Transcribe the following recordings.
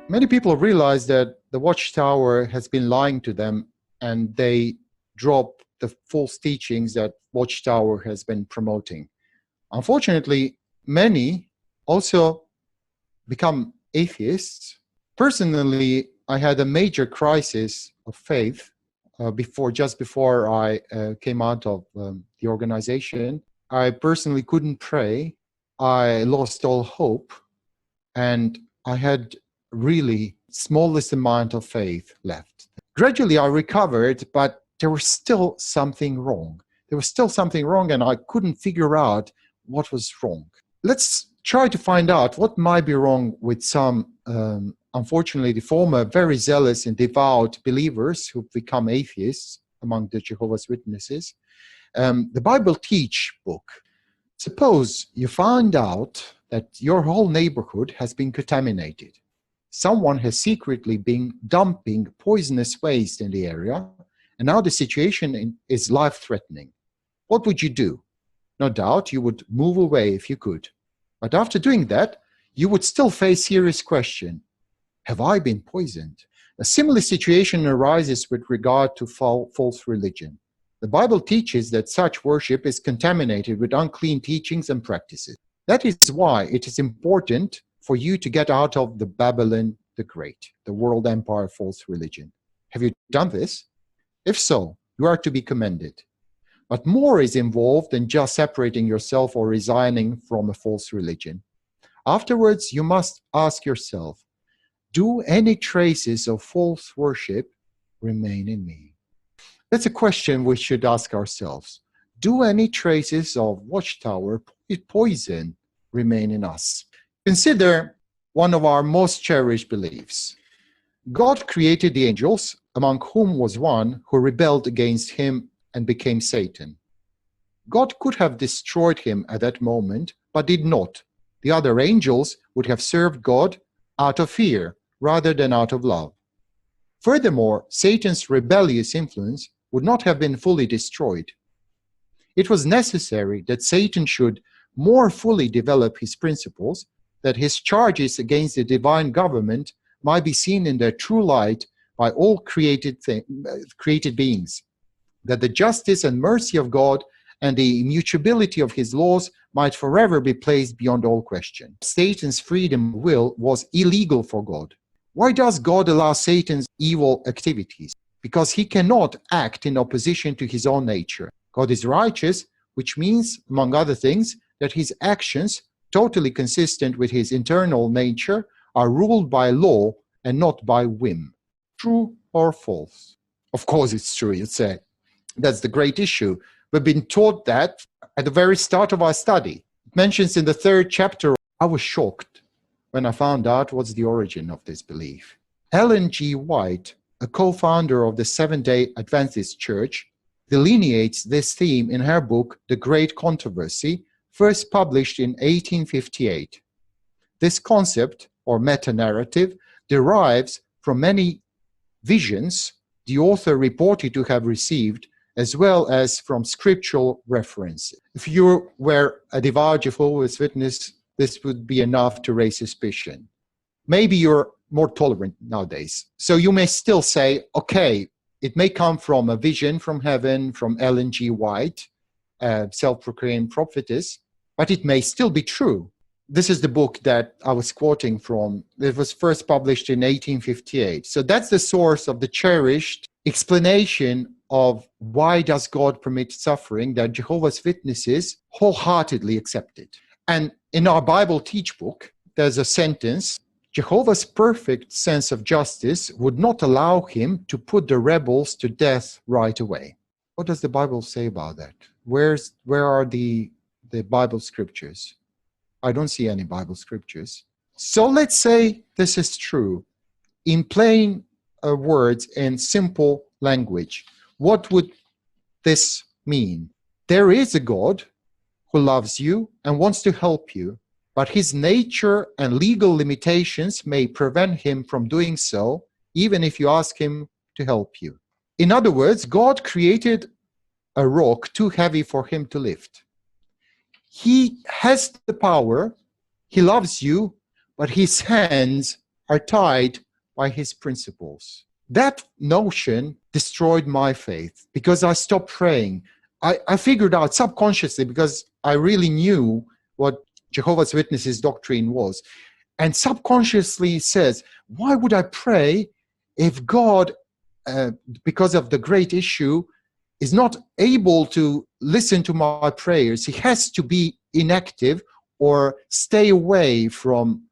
Many people realize that the Watchtower has been lying to them, and they drop the false teachings that Watchtower has been promoting. Unfortunately, many also become atheists. Personally, I had a major crisis of faith just before I came out of the organization. I personally couldn't pray. I lost all hope, and I had really smallest amount of faith left. Gradually, I recovered, but there was still something wrong. There was still something wrong, and I couldn't figure out what was wrong. Let's try to find out what might be wrong with some, unfortunately, the former very zealous and devout believers who've become atheists among the Jehovah's Witnesses. The Bible Teach book. Suppose you find out that your whole neighborhood has been contaminated. Someone has secretly been dumping poisonous waste in the area, and now the situation is life-threatening. What would you do? No doubt you would move away if you could. But after doing that, you would still face serious question. Have I been poisoned? A similar situation arises with regard to false religion. The Bible teaches that such worship is contaminated with unclean teachings and practices. That is why it is important for you to get out of the Babylon the Great, the world empire false religion. Have you done this? If so, you are to be commended. But more is involved than just separating yourself or resigning from a false religion. Afterwards, you must ask yourself, do any traces of false worship remain in me? That's a question we should ask ourselves. Do any traces of Watchtower poison remain in us? Consider one of our most cherished beliefs. God created the angels, among whom was one who rebelled against him and became Satan. God could have destroyed him at that moment, but did not. The other angels would have served God out of fear rather than out of love. Furthermore, Satan's rebellious influence would not have been fully destroyed. It was necessary that Satan should more fully develop his principles, that his charges against the divine government might be seen in their true light by all created beings, that the justice and mercy of God and the immutability of his laws might forever be placed beyond all question. Satan's freedom of will was illegal for God. Why does God allow Satan's evil activities? Because he cannot act in opposition to his own nature. God is righteous, which means, among other things, that his actions, totally consistent with his internal nature, are ruled by law and not by whim. True or false? Of course it's true, you'd say. That's the great issue. We've been taught that at the very start of our study. It mentions in the 3rd chapter, I was shocked when I found out what's the origin of this belief. Ellen G. White, a co-founder of the Seventh-day Adventist Church, delineates this theme in her book, The Great Controversy, first published in 1858. This concept, or meta-narrative, derives from many visions the author reported to have received, as well as from scriptural references. If you were a devout Jehovah's Witness, this would be enough to raise suspicion. Maybe you're more tolerant nowadays. So you may still say, okay, it may come from a vision from heaven, from Ellen G. White, a self-proclaimed prophetess, but it may still be true. This is the book that I was quoting from. It was first published in 1858. So that's the source of the cherished explanation of why does God permit suffering that Jehovah's Witnesses wholeheartedly accepted. And in our Bible Teach book, there's a sentence, Jehovah's perfect sense of justice would not allow him to put the rebels to death right away. What does the Bible say about that? Where are the Bible scriptures? I don't see any Bible scriptures. So let's say this is true. In plain words and simple language, what would this mean? There is a God who loves you and wants to help you, but his nature and legal limitations may prevent him from doing so, even if you ask him to help you. In other words, God created a rock too heavy for him to lift. He has the power, he loves you, but his hands are tied by his principles. That notion destroyed my faith because I stopped praying. I figured out subconsciously, because I really knew what Jehovah's Witnesses doctrine was, and subconsciously says, why would I pray if God, because of the great issue, is not able to listen to my prayers? He has to be inactive or stay away from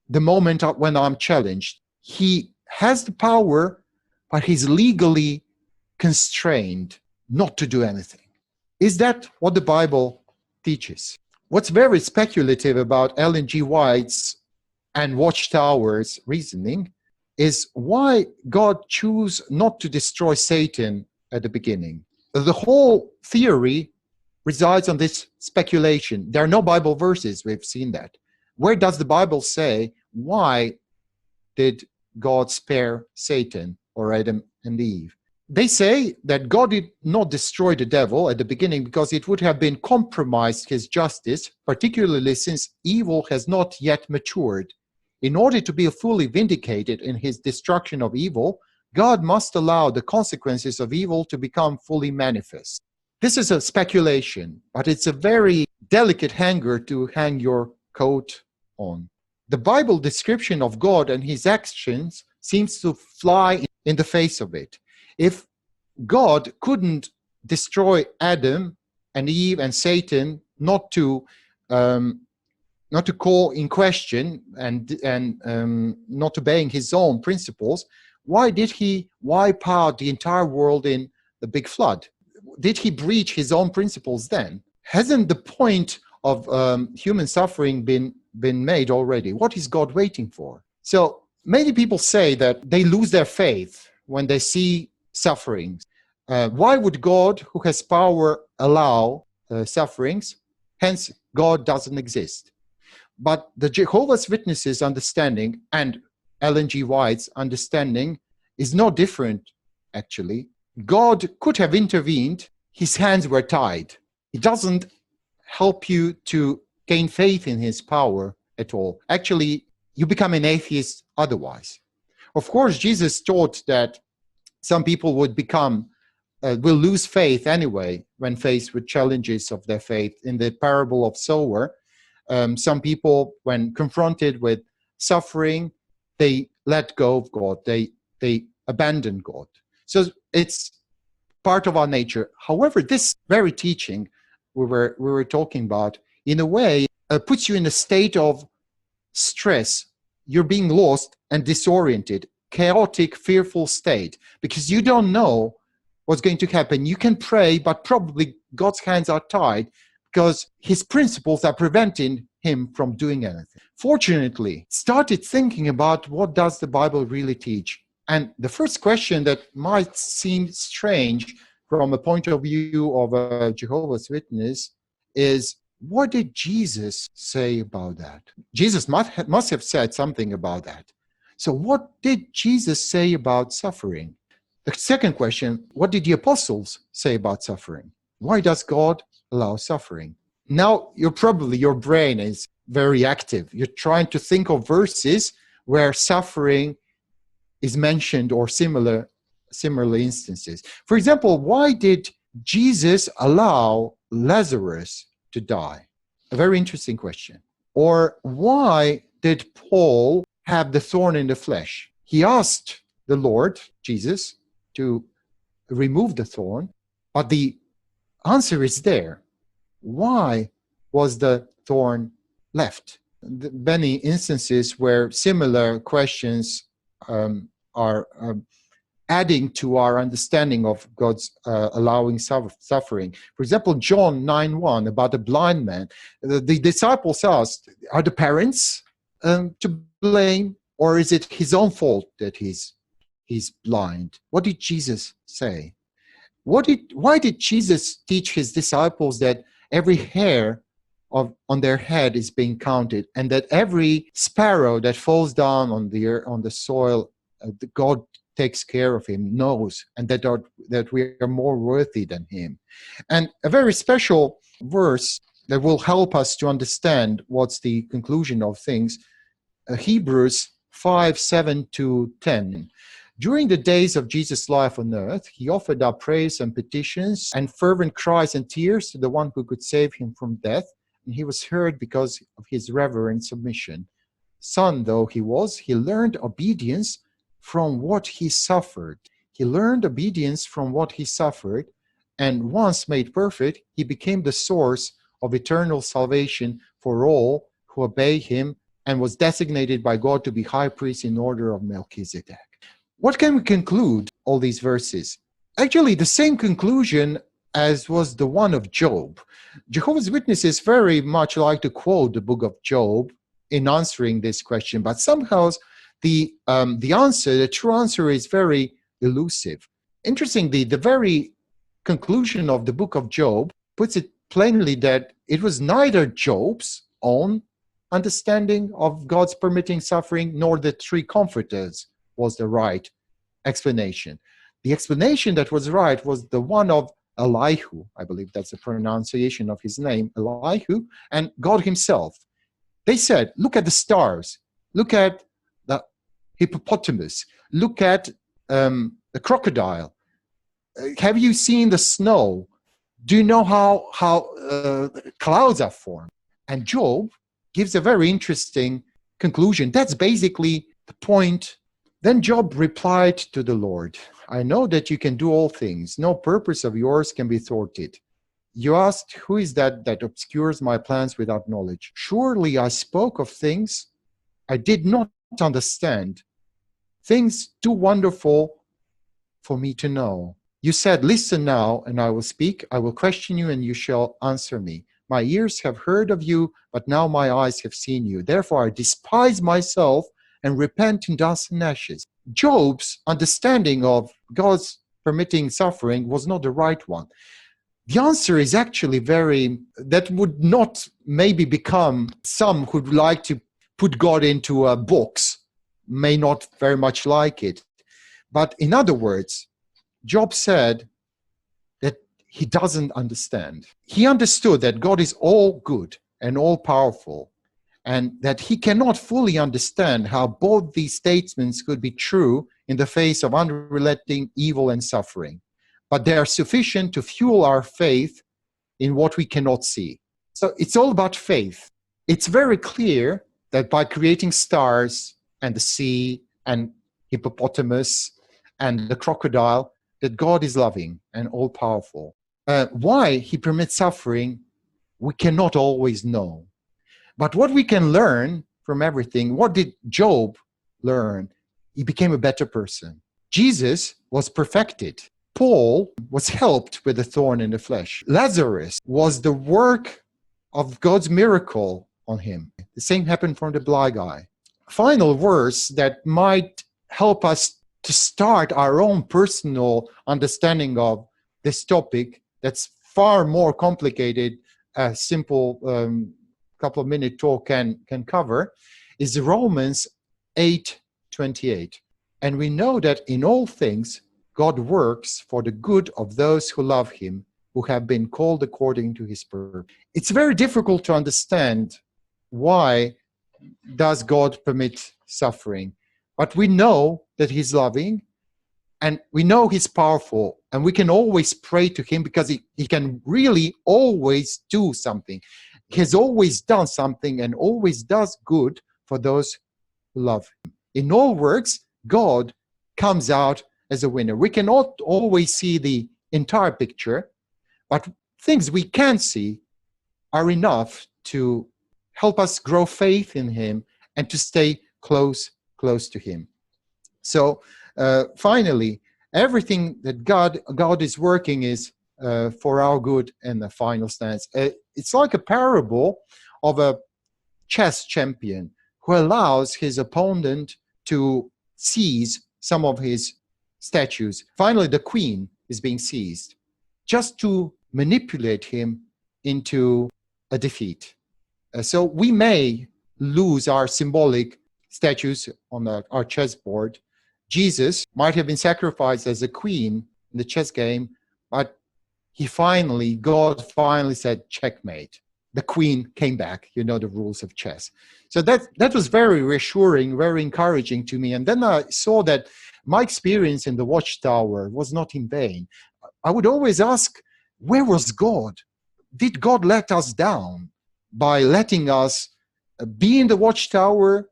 the moment when I'm challenged. He has the power, but he's legally constrained not to do anything. Is that what the Bible teaches? What's very speculative about Ellen G. White's and Watchtower's reasoning is why God chose not to destroy Satan at the beginning. The whole theory resides on this speculation. There are no Bible verses, we've seen that. Where does the Bible say, why did God spare Satan or Adam and Eve? They say that God did not destroy the devil at the beginning because it would have been compromised his justice, particularly since evil has not yet matured. In order to be fully vindicated in his destruction of evil, God must allow the consequences of evil to become fully manifest. This is a speculation, but it's a very delicate hanger to hang your coat on. The Bible description of God and his actions seems to fly in the face of it. If God couldn't destroy Adam and Eve and Satan, not to call in question and not obeying his own principles, why did he wipe out the entire world in the big flood? Did he breach his own principles then? Hasn't the point of human suffering been made already? What is God waiting for? So many people say that they lose their faith when they see sufferings. Why would God, who has power, allow sufferings? Hence, God doesn't exist. But the Jehovah's Witnesses understanding and Ellen G. White's understanding is no different, actually. God could have intervened. His hands were tied. It doesn't help you to gain faith in his power at all. Actually, you become an atheist otherwise. Of course, Jesus taught that some people will lose faith anyway when faced with challenges of their faith. In the parable of sower, some people, when confronted with suffering, they let go of God. They abandon God. So it's part of our nature. However, this very teaching we were talking about, in a way, puts you in a state of stress. You're being lost and disoriented, chaotic, fearful state, because you don't know what's going to happen. You can pray, but probably God's hands are tied because his principles are preventing him from doing anything. Fortunately, started thinking about what does the Bible really teach. And the first question that might seem strange from a point of view of a Jehovah's Witness is, what did Jesus say about that? Jesus must have said something about that. So what did Jesus say about suffering? The second question, what did the apostles say about suffering? Why does God allow suffering? Now, your brain is very active. You're trying to think of verses where suffering is mentioned or similar instances. For example, why did Jesus allow Lazarus to die? A very interesting question. Or why did Paul have the thorn in the flesh? He asked the Lord, Jesus, to remove the thorn, but the answer is there. Why was the thorn left? Many instances where similar questions are adding to our understanding of God's allowing suffering. For example, John 9:1, about the blind man. The disciples asked, are the parents to blame, or is it his own fault that he's blind? What did Jesus say? Why did Jesus teach his disciples that every hair on their head is being counted, and that every sparrow that falls down on the soil, God takes care of him, knows, and that we are more worthy than him? And a very special verse that will help us to understand what's the conclusion of things, Hebrews 5, 7 to 10. During the days of Jesus' life on earth, he offered up prayers and petitions and fervent cries and tears to the one who could save him from death, and he was heard because of his reverent submission. Son though he was, he learned obedience from what he suffered. He learned obedience from what he suffered, and once made perfect, he became the source of eternal salvation for all who obey him, and was designated by God to be high priest in order of Melchizedek. What can we conclude all these verses? Actually, the same conclusion as was the one of Job. Jehovah's Witnesses very much like to quote the book of Job in answering this question, but somehow the true answer is very elusive. Interestingly, the very conclusion of the book of Job puts it plainly that it was neither Job's own understanding of God's permitting suffering nor the three comforters was the right explanation. The explanation that was right was the one of Elihu, I believe that's the pronunciation of his name, Elihu, and God himself. They said, look at the stars, look at the hippopotamus, look at the crocodile. Have you seen the snow? Do you know how clouds are formed? And Job gives a very interesting conclusion. That's basically the point. Then Job replied to the Lord, I know that you can do all things. No purpose of yours can be thwarted. You asked, who is that obscures my plans without knowledge? Surely I spoke of things I did not understand, things too wonderful for me to know. You said, listen now, and I will speak. I will question you, and you shall answer me. My ears have heard of you, but now my eyes have seen you. Therefore I despise myself and repent in dust and ashes. Job's understanding of God's permitting suffering was not the right one. The answer is actually that would not maybe become some who'd like to put God into a box, may not very much like it. But in other words, Job said that he doesn't understand. He understood that God is all good and all powerful, and that he cannot fully understand how both these statements could be true in the face of unrelenting evil and suffering. But they are sufficient to fuel our faith in what we cannot see. So it's all about faith. It's very clear that by creating stars and the sea and hippopotamus and the crocodile, that God is loving and all-powerful. Why he permits suffering, we cannot always know. But what we can learn from everything, what did Job learn? He became a better person. Jesus was perfected. Paul was helped with a thorn in the flesh. Lazarus was the work of God's miracle on him. The same happened for the blind guy. Final verse that might help us to start our own personal understanding of this topic that's far more complicated, a simple couple of minute talk can cover, is Romans 8:28. And we know that in all things, God works for the good of those who love him, who have been called according to his purpose. It's very difficult to understand why does God permit suffering. But we know that he's loving, and we know he's powerful, and we can always pray to him because he can really always do something. He has always done something and always does good for those who love him. In all works, God comes out as a winner. We cannot always see the entire picture, but things we can see are enough to help us grow faith in him and to stay close to him. So finally, everything that God is working is for our good in the final stance. It's like a parable of a chess champion who allows his opponent to seize some of his statues. Finally, the queen is being seized just to manipulate him into a defeat. So we may lose our symbolic statues on our chessboard. Jesus might have been sacrificed as a queen in the chess game, but God finally said checkmate. the queen came back. You know the rules of chess. So that was very reassuring, very encouraging to me. And then I saw that my experience in the Watchtower was not in vain. I would always ask, where was God? Did God let us down by letting us be in the Watchtower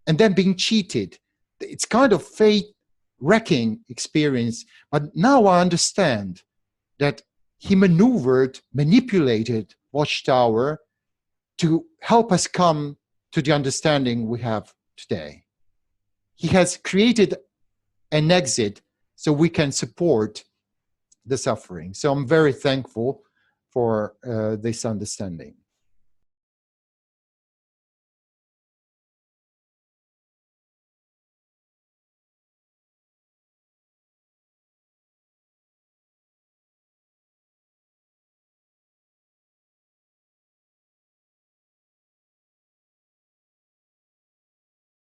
and then being cheated? It's kind of fate-wrecking experience. But now I understand that he manipulated Watchtower to help us come to the understanding we have today. He has created an exit so we can support the suffering. So I'm very thankful for this understanding.